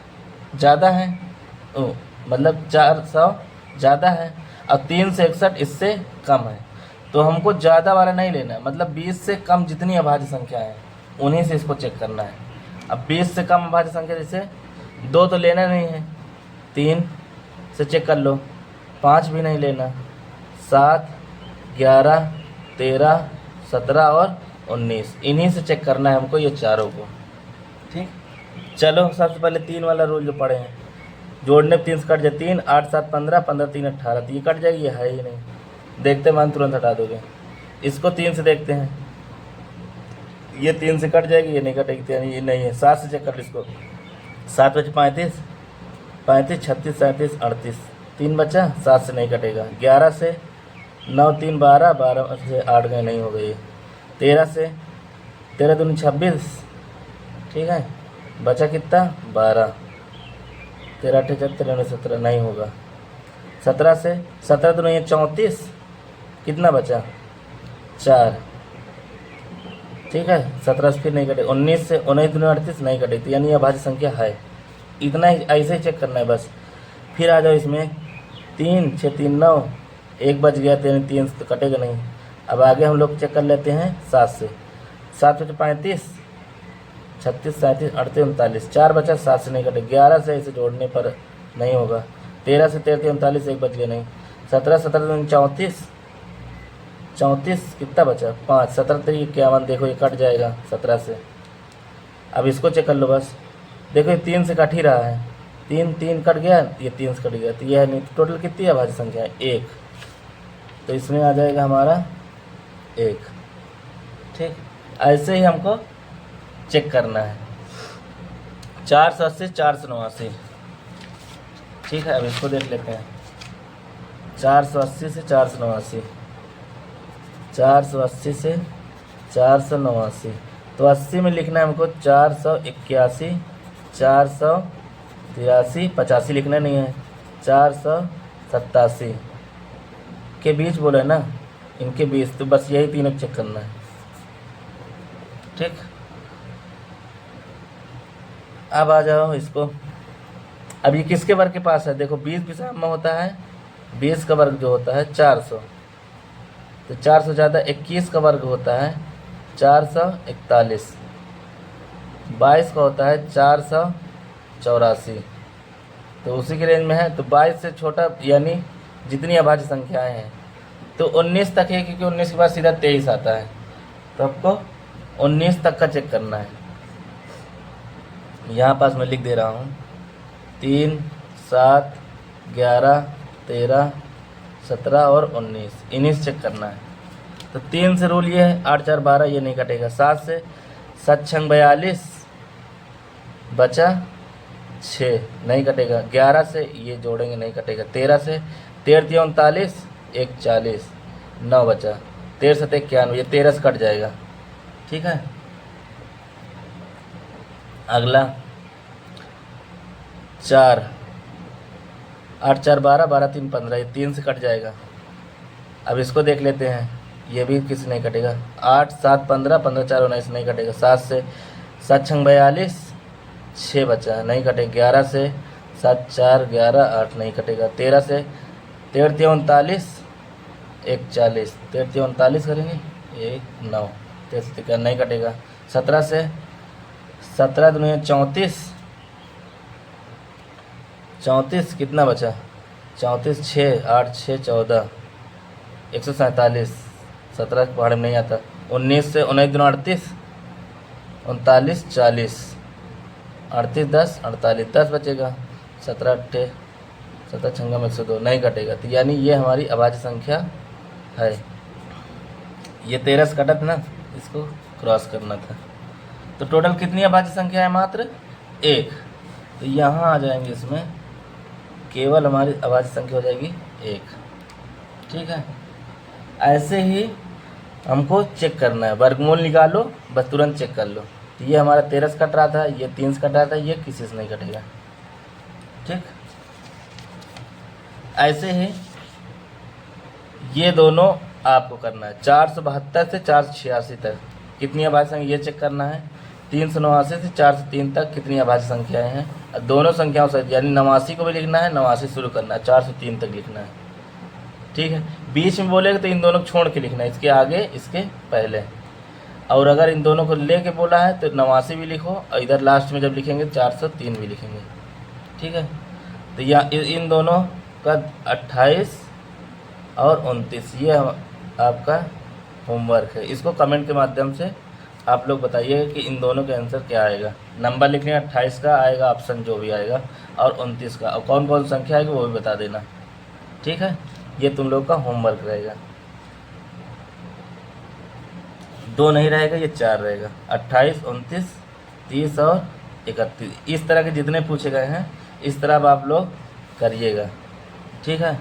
Speaker 1: ज़्यादा है, मतलब 400 ज़्यादा है और 361 इससे कम है, तो हमको ज़्यादा वाला नहीं लेना है। मतलब 20 से कम जितनी अभाज्य संख्या है उन्हीं से इसको चेक करना है। अब 20 से कम अभाज्य संख्या जैसे 2 तो लेना नहीं है, 3 से चेक कर लो, 5 भी नहीं लेना, 7, 11, 13, 17 और 19, इन्हीं से चेक करना है हमको, ये चारों को। ठीक, चलो सबसे पहले 3 वाला रूल जो पढ़े हैं, जोड़ने पे 3 से कट जाए, 3, 8, 7, 15, 15, 3, 18, तो ये कट जाएगी, ये है ही नहीं, देखते मान तुरंत हटा दोगे। इसको 3 से देखते हैं, ये 3 से कट जाएगी, ये नहीं कटेगी, ये नहीं है। 7 से चेक कर लो इसको, 7 बचे 35, 35, 36, 37, 38, 3 बचा, 7 से नहीं कटेगा। 11 से 9, 3, 12, 12 से 8 गए, नहीं हो गई। 13 से 13 दूनी 26, ठीक है, बचा कितना 12, 13, 8, 13, 17, नहीं होगा। 17 से 17 दूनी 34, कितना बचा 4, ठीक है, 17 से फिर नहीं कटे। 19 से 19 दूनी 38, नहीं कटे, तो यानी यह अभाज्य संख्या है। इतना ही, ऐसे ही चेक करना है बस। फिर आ जाओ इसमें, 3, 6, 3, 9, 1 बच गया, 3 से तो कटेगा नहीं। अब आगे हम लोग चेक कर लेते हैं 7 से, 7 बचे 35, 36, 37, 38, 39, 4 बचा, 7 से नहीं कटे। 11 से इसे जोड़ने पर नहीं होगा। 13 से 13, 39, 1 बच गया, नहीं। 17, 17, 34, 34, कितना बचा 5, 17, 51, देखो ये कट जाएगा 17 से। अब इसको चेक कर लो बस, देखो ये 3 से कट ही रहा है, 3 कट गया, ये 3 से कट गया, तो यह नहीं। टोटल कितनी अभाज्य संख्या है 1, तो इसमें आ जाएगा हमारा 1। ठीक, ऐसे ही हमको चेक करना है। 480, 489, ठीक है। अब इसको देख लेते हैं, 480 से 489, 480 से 489, तो 80 में लिखना है हमको 481, 483, 85 लिखना नहीं है, 487 के बीच बोले ना, इनके बीच, तो बस यही तीनों चेक करना है। ठीक, अब आ जाओ इसको, अब ये किसके वर्ग के पास है, देखो 20 विषम होता है, 20 का वर्ग जो होता है 400, तो 400 ज़्यादा 21 का वर्ग होता है 441, 22 का होता है 484, तो उसी के रेंज में है। तो 22 से छोटा यानी जितनी अभाज्य संख्याएं हैं, तो 19 तक है, क्योंकि 19 के बाद सीधा 23 आता है, तो आपको 19 तक का चेक करना है। यहाँ पास मैं लिख दे रहा हूँ, 3, 7, 11, 13, 17 और 19, इन्हीं से चेक करना है। तो 3 से रूल ये है, 8, 4, 12, ये नहीं कटेगा। 7 से 7, 6, 42, बचा 6, नहीं कटेगा। 11 से ये जोड़ेंगे, नहीं कटेगा। 13 से 13, 39, 1, 40, 9 बचा। 13 से 91, ये 13 से कट जाएगा। ठीक है, अगला 4, 8, 4, 12, 12, 3, 15, ये 3 से कट जाएगा। अब इसको देख लेते हैं, ये भी किसी नहीं कटेगा। 8, 7, 15, 15, 4, 19, नहीं कटेगा। 7 से 7, 6, 42, 6 बचा, नहीं कटेगा। 11 से 7, 4, 11, 8, नहीं कटेगा। 13 से 13, 39, 1, 40, 13, 39 करेंगे, 1, 9, 13 नहीं कटेगा। 17 से 17, 2, 34, 34, कितना बचा 34, 6, 8, 6, 14, 147, 17 के पहाड़ में नहीं आता। 19 से 19, 2, 38, 39, 40, 38, 10, 48, 10 बचेगा। 17, 8, 17, 6 में 102, नहीं कटेगा। तो यानी ये हमारी अभाज्य संख्या है। ये 13 से कटा था ना, इसको क्रॉस करना था। तो टोटल कितनी अभाज्य संख्या है, मात्र 1। तो यहाँ आ जाएंगे, इसमें केवल हमारी अभाज्य संख्या हो जाएगी 1। ठीक है, ऐसे ही हमको चेक करना है। वर्गमूल निकालो, बस तुरंत चेक कर लो। तो ये हमारा 13 से कट रहा था, ये 3 से कट रहा था, ये किसी से नहीं कटेगा। ठीक, ऐसे ही ये दोनों आपको करना है। 472 से 486 तक कितनी अभाज्य संख्या, ये चेक करना है। 389 से 403 तक कितनी अभाज्य संख्याएं हैं, दोनों संख्याओं से, यानी 89 को भी लिखना है, 89 शुरू करना है, 403 तक लिखना है। ठीक है, बीच में बोलेगा तो इन दोनों को छोड़ के लिखना है, इसके आगे इसके पहले। और अगर इन दोनों को ले के बोला है तो 89 भी लिखो, और इधर लास्ट में जब लिखेंगे 403 भी लिखेंगे। ठीक है, तो यह इन दोनों का 28 और 29 ये आपका होमवर्क है। इसको कमेंट के माध्यम से आप लोग बताइएगा कि इन दोनों के आंसर क्या आएगा। नंबर लिखने 28 का आएगा ऑप्शन जो भी आएगा, और 29 का, और कौन कौन संख्या आएगी वो भी बता देना। ठीक है, ये तुम लोग का होमवर्क रहेगा। 2 नहीं रहेगा, ये 4 रहेगा। 28, 29, 30 और 31, इस तरह के जितने पूछे गए हैं इस तरह अब आप लोग करिएगा। ठीक है,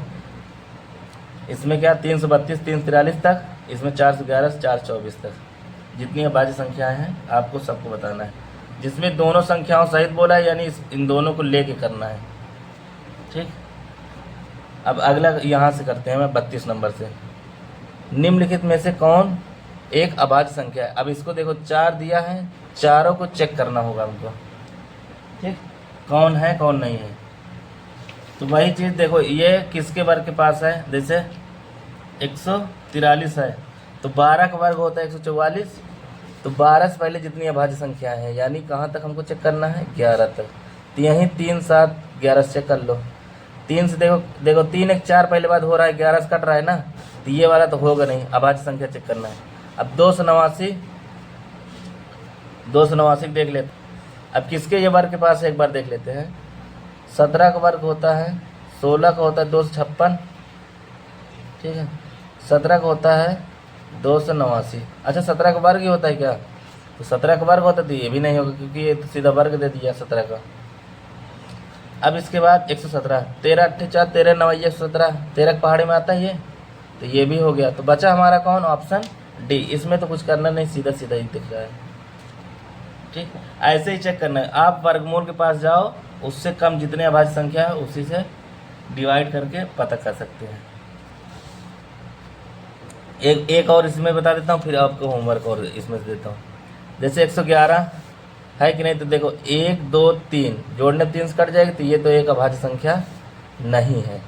Speaker 1: इसमें क्या 332, 343 तक, इसमें 411 से 424 तक जितनी अभाज्य संख्याएं हैं आपको सबको बताना है। जिसमें दोनों संख्याओं सहित बोला है, यानी इन दोनों को लेके करना है। ठीक, अब अगला यहाँ से करते हैं मैं 32 नंबर से। निम्नलिखित में से कौन एक अभाज्य संख्या है। अब इसको देखो 4 दिया है, चारों को चेक करना होगा हमको। ठीक, कौन है कौन नहीं है। तो वही चीज़ देखो, ये किसके वर्ग के पास है, जैसे 143 है तो 12 का वर्ग होता है 144। तो 12 से पहले जितनी अभाज्य संख्या है, यानी कहाँ तक हमको चेक करना है, 11 तक। तो यहीं 3, 7, 11 से चेक कर लो। 3 से देखो 3, 1, 4 पहले बात हो रहा है, 11 से कट रहा है ना, तो ये वाला तो होगा नहीं, अभाज्य संख्या चेक करना है। अब 289 देख लेते। अब किसके ये वर्ग के पास है एक बार देख लेते हैं। 17 का वर्ग होता है, 16 का होता है 256। ठीक है, 17 का होता है 289। अच्छा, 17 का वर्ग ही होता है क्या, तो 17 का वर्ग होता तो ये भी नहीं होगा, क्योंकि ये तो सीधा वर्ग दे दिया 17 का। अब इसके बाद 117, 13 8 4 13 9 117, 13 के पहाड़ी में आता है ये, तो ये भी हो गया। तो बचा हमारा कौन, ऑप्शन डी। इसमें तो कुछ करना नहीं, सीधा सीधा ही दिख रहा है। ठीक, ऐसे ही चेक करना है। आप वर्गमूल के पास जाओ, उससे कम जितने अभाज्य संख्या है उसी से डिवाइड करके पता कर सकते हैं। एक और इसमें बता देता हूँ, फिर आपको होमवर्क और इसमें से देता हूँ। जैसे 111 है कि नहीं, तो देखो 1 2 3 जोड़ने 3 से कट जाएगी, तो ये तो एक अभाज्य संख्या नहीं है।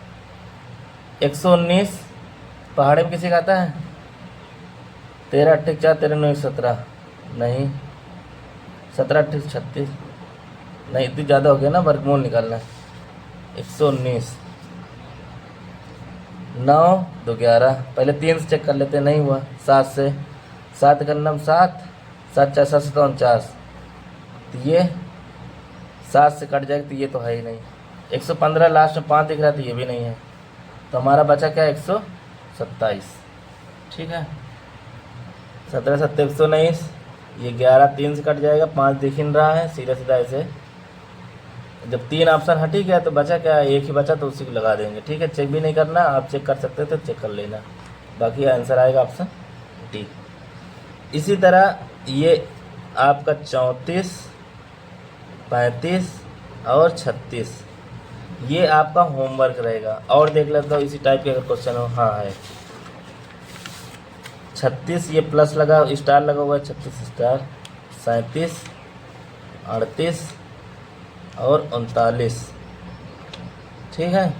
Speaker 1: 119 पहाड़े में किसी का आता है, 13 8 4 13 9 17 नहीं, 17 8 36 नहीं, इतनी ज़्यादा हो गया ना, वर्गमूल निकालना है। 119 9 2 11, पहले 3 से चेक कर लेते हैं, नहीं हुआ। 7 से, 7 का 7, 7 4 7 49, तो ये 7 से कट जाएगा, तो ये तो है ही नहीं। 115 लास्ट में 5 दिख रहा है, तो ये भी नहीं है। तो हमारा बचा क्या, 127। ठीक है, 17 7 119, ये 11 3 से कट जाएगा, 5 दिख ही नहीं रहा है, सीधा सीधा ऐसे। जब 3 ऑप्शन हट ही गया तो बचा क्या, एक ही बचा, तो उसी को लगा देंगे। ठीक है, चेक भी नहीं करना, आप चेक कर सकते थे, चेक कर लेना। बाकी आंसर आएगा ऑप्शन डी। इसी तरह ये आपका 34 35 और 36 ये आपका होमवर्क रहेगा। और देख लेता हूँ इसी टाइप के अगर क्वेश्चन हो। हाँ है 36, ये प्लस लगा स्टार लगा हुआ है, 36 स्टार। 37 38 और 39। ठीक है,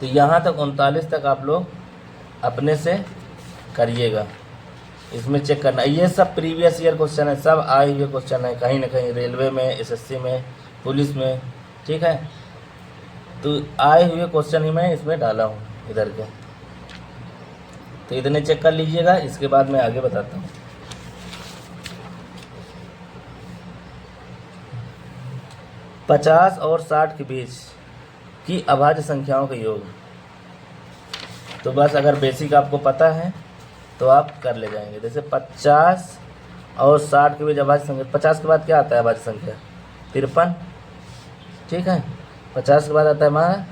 Speaker 1: तो यहाँ तक 39 तक आप लोग अपने से करिएगा। इसमें चेक करना, ये सब प्रीवियस ईयर क्वेश्चन है, सब आए हुए क्वेश्चन है, कहीं ना कहीं रेलवे में, एसएससी में, पुलिस में। ठीक है, तो आए हुए क्वेश्चन ही मैं इसमें डाला हूँ इधर के, तो इतने चेक कर लीजिएगा। इसके बाद मैं आगे बताता हूँ। 50 और 60 के बीच की अभाज्य संख्याओं का योग। तो बस अगर बेसिक आपको पता है तो आप कर ले जाएंगे। जैसे 50 और 60 के बीच अभाज्य संख्या, 50 के बाद क्या आता है अभाज्य संख्या, 53। ठीक है, 50 के बाद आता है हमारा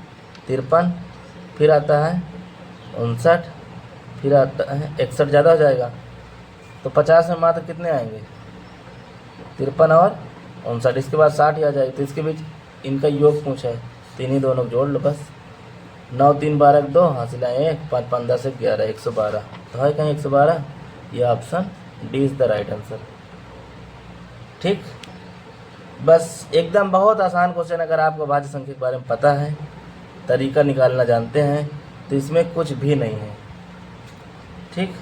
Speaker 1: 53, फिर आता है 59, फिर आता है 61, ज़्यादा हो जाएगा। तो 50 में मात्र कितने आएंगे, 53 और 59, इसके बाद 60 ही आ जाएगी। तो इसके बीच इनका योग पूछा है, तो इन्हीं दोनों जोड़ लो बस। 9 3 12 2 हासिल आए 1, 5 5 10 11 112। तो है कहीं 112? ये option D is the right answer. ठीक, बस एकदम बहुत आसान क्वेश्चन। अगर आपको अभाज्य संख्या के बारे में पता है, तरीका निकालना जानते हैं, तो इसमें कुछ भी नहीं है। ठीक,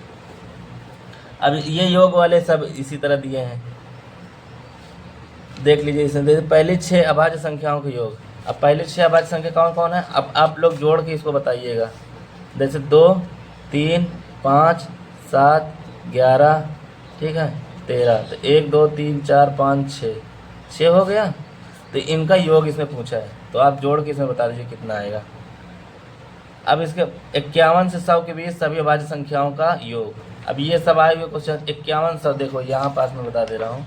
Speaker 1: अब ये योग वाले सब इसी तरह दिए हैं, देख लीजिए। इसमें पहली 6 अभाज्य संख्याओं के योग। अब पहले 6 अभाज्य संख्या कौन कौन है, अब आप लोग जोड़ के इसको बताइएगा। जैसे 2 3 5 7 11, ठीक है, 13। तो 1 2 3 4 5 6 हो गया। तो इनका योग इसमें पूछा है, तो आप जोड़ के इसमें बता दीजिए कितना आएगा। अब इसके 51 से 100 के बीच सभी अभाज्य संख्याओं का योग। अब ये सब आए हुए क्वेश्चन 51 100, देखो यहाँ पास में बता दे रहा हूँ।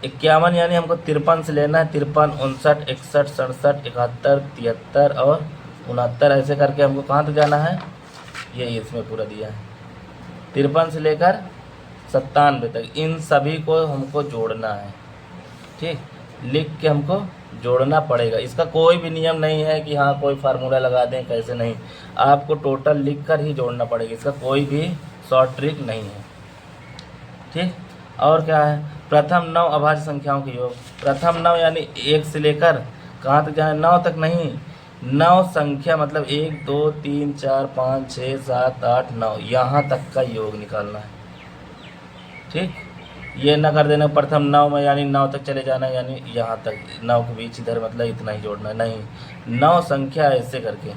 Speaker 1: 51 यानी हमको 53 से लेना है, 53 59 61 67 71 73 और 69, ऐसे करके हमको कहाँ तक जाना है, ये इसमें पूरा दिया है। 53 से लेकर 97 तक इन सभी को हमको जोड़ना है। ठीक, लिख के हमको जोड़ना पड़ेगा। इसका कोई भी नियम नहीं है कि हाँ कोई फार्मूला लगा दें, कैसे नहीं, आपको टोटल लिख कर ही जोड़ना पड़ेगा। इसका कोई भी शॉर्ट ट्रिक नहीं है। ठीक, और क्या है, प्रथम 9 अभाज्य संख्याओं के योग। प्रथम 9 यानी 1 से लेकर कहाँ तक जाए, 9 तक नहीं, 9 संख्या मतलब 1 2 3 4 5 6 7 8 9, यहाँ तक का योग निकालना है। ठीक, ये ना कर देना प्रथम 9 में यानी 9 तक चले जाना, यानी यहाँ तक 9 के बीच इधर मतलब इतना ही जोड़ना है, नहीं, 9 संख्या ऐसे करके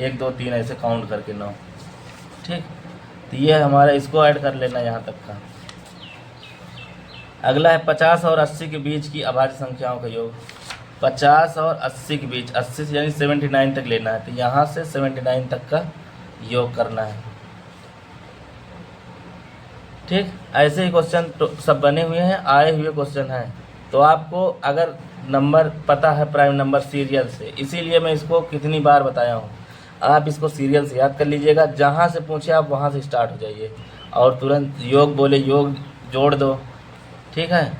Speaker 1: 1 2 3 ऐसे काउंट करके 9। ठीक, तो ये हमारा, इसको ऐड कर लेना यहाँ तक का। अगला है 50 और 80 के बीच की अभाज्य संख्याओं का योग। 50 और 80 के बीच, 80 से यानी 79 तक लेना है, तो यहाँ से 79 तक का योग करना है। ठीक, ऐसे ही क्वेश्चन तो सब बने हुए हैं, आए हुए क्वेश्चन हैं। तो आपको अगर नंबर पता है प्राइम नंबर सीरियल से, इसीलिए मैं इसको कितनी बार बताया हूँ, आप इसको सीरियल से याद कर लीजिएगा। जहाँ से पूछे आप वहाँ से स्टार्ट हो जाइए और तुरंत योग बोले योग जोड़ दो। ठीक है,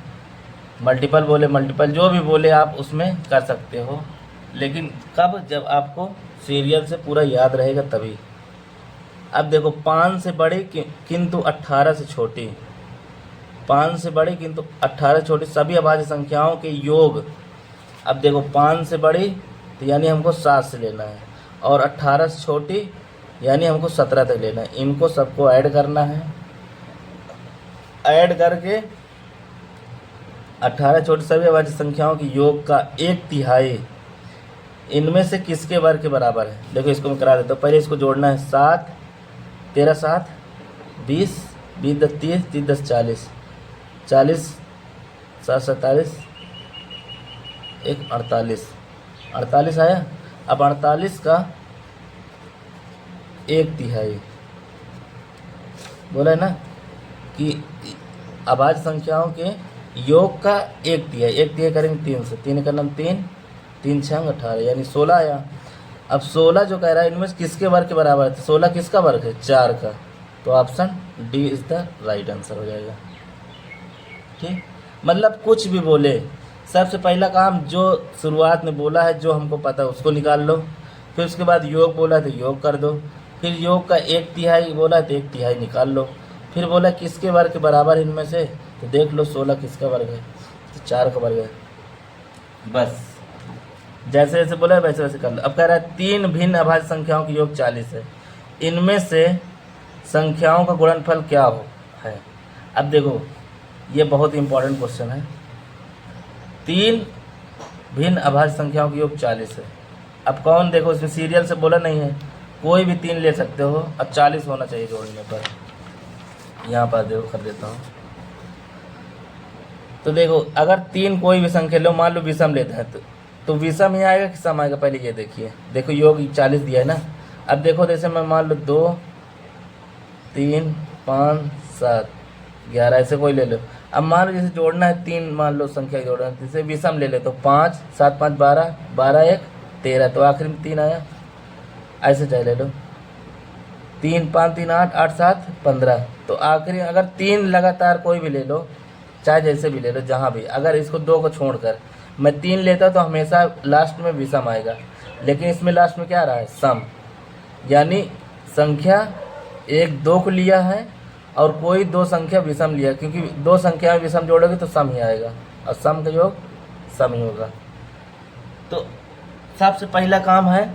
Speaker 1: मल्टीपल बोले मल्टीपल, जो भी बोले आप उसमें कर सकते हो, लेकिन कब, जब आपको सीरियल से पूरा याद रहेगा तभी। अब देखो 5 से बड़ी किंतु 18 से छोटी, 5 से बड़ी किंतु 18 से छोटी सभी अभाज्य संख्याओं के योग। अब देखो 5 से बड़ी तो यानी हमको 7 से लेना है, और 18 से छोटी यानी हमको 17 तक लेना है। इनको सबको ऐड करना है, ऐड करके 18 छोटी सभी अभाज्य संख्याओं के योग का 1/3 इनमें से किसके वर्ग के बराबर है। देखो इसको मैं करा देता हूँ, पहले इसको जोड़ना है। 7 13 7 20 20 10 30 30 10 40 40 7 47 1 48 48 आया। अब 48 का 1/3 बोला है ना कि अभाज्य संख्याओं के योग का 1/3, 1/3 करेंगे 3 से, 3 का नाम 3 3 6 18 यानी 16 आया। अब 16 जो कह रहा है इनमें से किसके वर्ग के बराबर है, तो 16 किसका वर्ग है, 4 का। तो option D is the right answer हो जाएगा। ठीक, मतलब कुछ भी बोले, सबसे पहला काम जो शुरुआत में बोला है, जो हमको पता है उसको निकाल लो। फिर उसके बाद योग बोला है तो योग कर दो। फिर योग का 1/3 बोला है तो 1/3 निकाल लो। फिर बोला किसके वर्ग के बराबर इनमें से, तो देख लो 16 किसका वर्ग है, तो 4 का वर्ग है। बस जैसे जैसे बोला है वैसे वैसे कर लो। अब कह रहा है 3 भिन्न अभाज्य संख्याओं के योग 40 है, इनमें से संख्याओं का गुणनफल क्या है। अब देखो ये बहुत इंपॉर्टेंट क्वेश्चन है। 3 भिन्न अभाज्य संख्याओं के योग 40 है। अब कौन, देखो इसमें सीरियल से बोला नहीं है, कोई भी 3 ले सकते हो और 40 होना चाहिए जोड़ने पर। यहाँ पर देखो कर देता हूँ, तो देखो अगर 3 कोई भी संख्या लो, मान लो विषम लेते हैं तो विषम ही आएगा कि सम आएगा, पहले ये देखिए। देखो योग 40 दिया है ना। अब देखो जैसे मैं मान लो 2 3 5 7 11 ऐसे कोई ले लो। अब मान लो जैसे जोड़ना है 3, मान लो संख्या जोड़ना है, जैसे विषम ले ले तो 5 7 5 12 12 1 13, तो आखिर में 3 आया। ऐसे चाहे ले लो 3 5 3 8 8 7 15, तो आखिरी अगर 3 लगातार कोई भी ले लो चाहे जैसे भी ले लो, जहाँ भी। अगर इसको 2 को छोड़कर मैं 3 लेता तो हमेशा लास्ट में विषम आएगा, लेकिन इसमें लास्ट में क्या आ रहा है, सम। यानी संख्या 1 2 को लिया है और कोई 2 संख्या विषम लिया, क्योंकि 2 संख्या विषम जोड़ोगे तो सम ही आएगा, और सम का योग सम ही होगा। तो सबसे पहला काम है,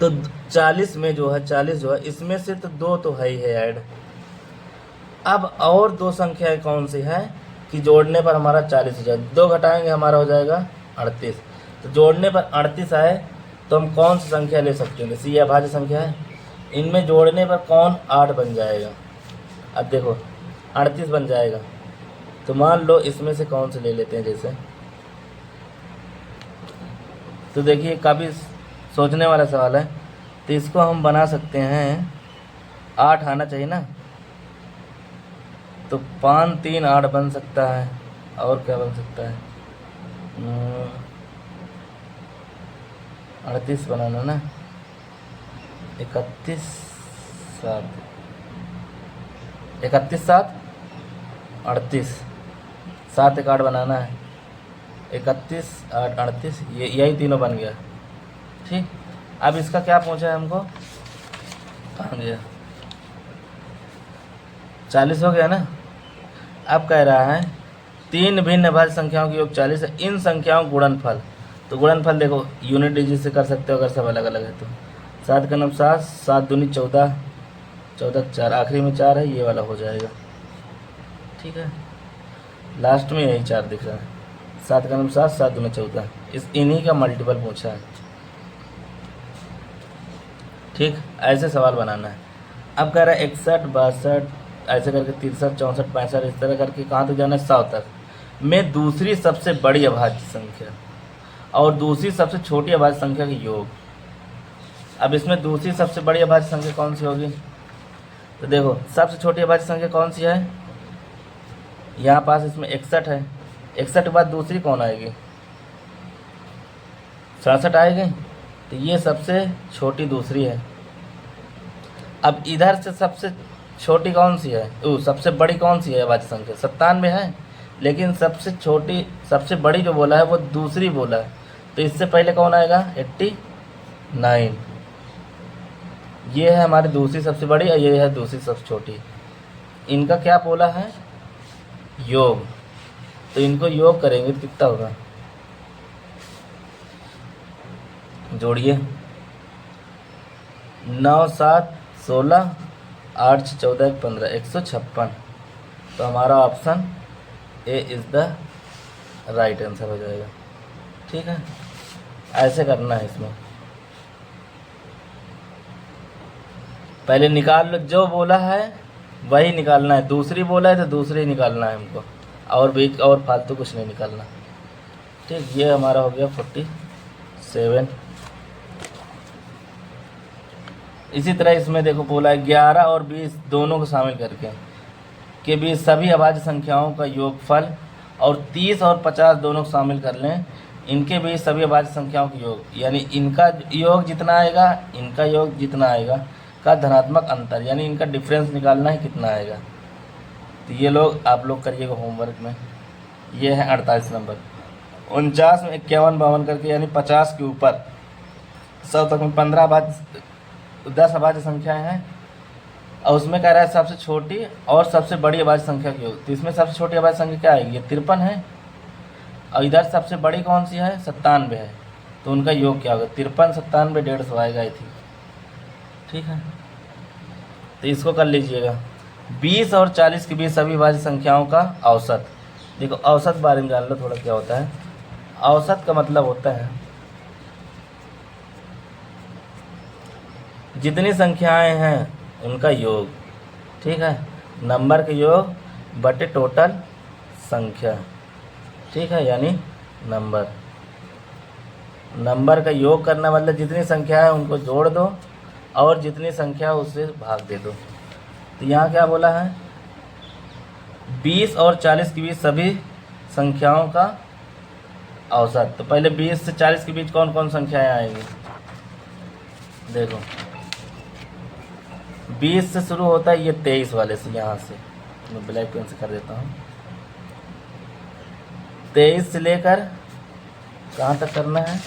Speaker 1: तो 40 में जो है 40 जो है, इसमें से तो 2 तो है ही है ऐड। अब और 2 संख्याएं कौन सी है कि जोड़ने पर हमारा 40 हो जाए, 2 घटाएंगे हमारा हो जाएगा 38। तो जोड़ने पर 38 आए तो हम कौन सी संख्या ले सकते हैं, जैसे ये अभाज्य संख्या है, इनमें जोड़ने पर कौन 8 बन जाएगा। अब देखो 38 बन जाएगा, तो मान लो इसमें से कौन से ले लेते हैं जैसे। तो देखिए काफ़ी सोचने वाला सवाल है, तो इसको हम बना सकते हैं, 8 आना चाहिए ना, तो 5 3 8 बन सकता है। और क्या बन सकता है, 38 बनाना ना, 31 7 31 7 38, 7 1 8 बनाना है, 31 8 38, ये यही तीनों बन गया। ठीक, अब इसका क्या पूछा है हमको, कहाँ गया, 40 हो गया ना। अब कह रहा है 3 भिन्न अभाज्य संख्याओं की योग 40 है, इन संख्याओं गुणनफल। तो गुणनफल देखो यूनिट डिजिट से कर सकते हो अगर सब अलग अलग है तो। 7 का 9 7, 7 दूनी 14, 14 4, आखिरी में 4 है, ये वाला हो जाएगा। ठीक है, लास्ट में यही 4 दिख रहा है, 7 का 9 7, 7 दूनी 14, इन्हीं का मल्टीपल पूछा है। ठीक, ऐसे सवाल बनाना है। अब कह रहा है 61 62, ऐसे करके 63 64 65, इस तरह करके कहाँ तक जाना है, 100 तक में दूसरी सबसे बड़ी अभाज्य संख्या और दूसरी सबसे छोटी अभाज्य संख्या के योग। अब इसमें दूसरी सबसे बड़ी अभाज्य संख्या कौन सी होगी, तो देखो सबसे छोटी अभाज्य संख्या कौन सी है, यहाँ पास इसमें 61 है, 61 के बाद दूसरी कौन आएगी, 67 आएगी, तो ये सबसे छोटी दूसरी है। अब इधर से सबसे छोटी कौन सी है, सबसे बड़ी कौन सी है अभाज्य संख्या, 97 है, लेकिन सबसे छोटी सबसे बड़ी जो बोला है वो दूसरी बोला है, तो इससे पहले कौन आएगा, 89। ये है हमारी दूसरी सबसे बड़ी और ये है दूसरी सबसे छोटी, इनका क्या बोला है, योग। तो इनको योग करेंगे तो कितना होगा, जोड़िए, 9 7 16, 8 6 14 1 15, 156। तो हमारा option A is the right answer हो जाएगा। ठीक है, ऐसे करना है इसमें, पहले निकाल लो, जो बोला है वही निकालना है, दूसरी बोला है तो दूसरी निकालना है हमको, और बीच और फालतू कुछ नहीं निकालना। ठीक, ये हमारा हो गया 47। इसी तरह इसमें देखो बोला है 11 और 20 दोनों को शामिल करके के बीच सभी अभाज्य संख्याओं का योगफल, और 30 और 50 दोनों को शामिल कर लें, इनके बीच सभी अभाज्य संख्याओं के योग, यानी इनका योग जितना आएगा इनका योग जितना आएगा का धनात्मक अंतर, यानी इनका डिफरेंस निकालना है कितना आएगा। तो ये लोग आप लोग करिएगा होमवर्क में। ये है 48 नंबर। 49 में 51 52 करके, यानी 50 के ऊपर 100 तक में 15 10 अभाज्य संख्याएँ हैं, और उसमें कह रहा है सबसे छोटी और सबसे बड़ी अभाज्य संख्या की योग। तो इसमें सबसे छोटी अभाज्य संख्या क्या आएगी, ये 53 है, और इधर सबसे बड़ी कौन सी है, 97 है, तो उनका योग क्या होगा, 53 97 150 आएगा आई थी। ठीक है, तो इसको कर लीजिएगा। 20 और 40 के बीच सभी अभाज्य संख्याओं का औसत। देखो औसत बारे में जान लो थोड़ा क्या होता है। औसत का मतलब होता है जितनी संख्याएं हैं उनका योग। ठीक है, नंबर के योग बटे टोटल संख्या। ठीक है, यानी नंबर का योग करना मतलब जितनी संख्या है उनको जोड़ दो और जितनी संख्या उससे भाग दे दो। तो यहाँ क्या बोला है, 20 और 40 के बीच सभी संख्याओं का औसत। तो पहले 20 से 40 के बीच कौन कौन संख्याएं आएंगी, देखो 20 से शुरू होता है ये 23 वाले से, यहाँ से मैं ब्लैक पेन से कर देता हूँ। 23 से लेकर कहाँ तक करना है,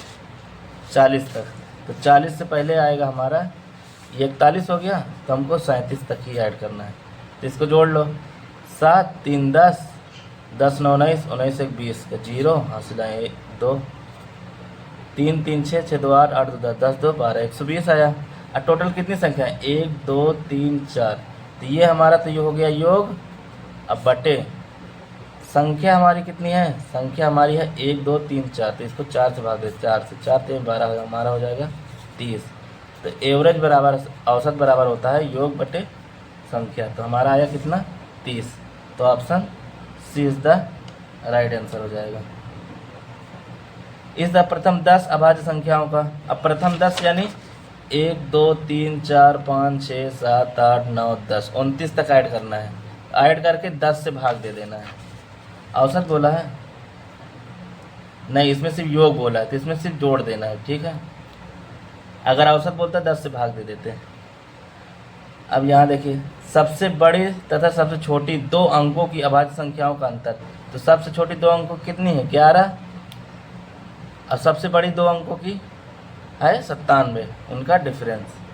Speaker 1: 40 तक। तो 40 से पहले आएगा हमारा ये 41 हो गया, तो हमको 37 तक ही ऐड करना है। तो इसको जोड़ लो, 7 3 10, 10 9 19, 19 1 20 का 0 हासिल आए 2, 3 3 6, 6 2 8, 8 2 10, 10 2 12, 120 आया। और टोटल कितनी संख्या है, 1 2 3 4। तो ये हमारा तो ये हो गया योग। अब बटे संख्या हमारी कितनी है, संख्या हमारी है 1 2 3 4। तो इसको 4 से भाग दे, 4 से 4 3 12 हमारा हो जाएगा 30। तो एवरेज बराबर औसत बराबर होता है योग बटे संख्या। तो हमारा आया कितना, 30। तो option C is the right answer हो जाएगा। इस द प्रथम 10 अभाज्य संख्याओं का। अब प्रथम 10 यानी 1 2 3 4 5 6 7 8 9 10, 29 तक ऐड करना है। ऐड करके 10 से भाग दे देना है। औसत बोला है नहीं, इसमें सिर्फ योग बोला है, तो इसमें सिर्फ जोड़ देना है, ठीक है। अगर औसत बोलता है 10 से भाग दे देते हैं। अब यहाँ देखिए, सबसे बड़ी तथा सबसे छोटी 2 अंकों की अभाज्य संख्याओं का अंतर। तो सबसे छोटी 2 अंकों कितनी है, 11, और सबसे बड़ी 2 अंकों की है 97, उनका डिफरेंस।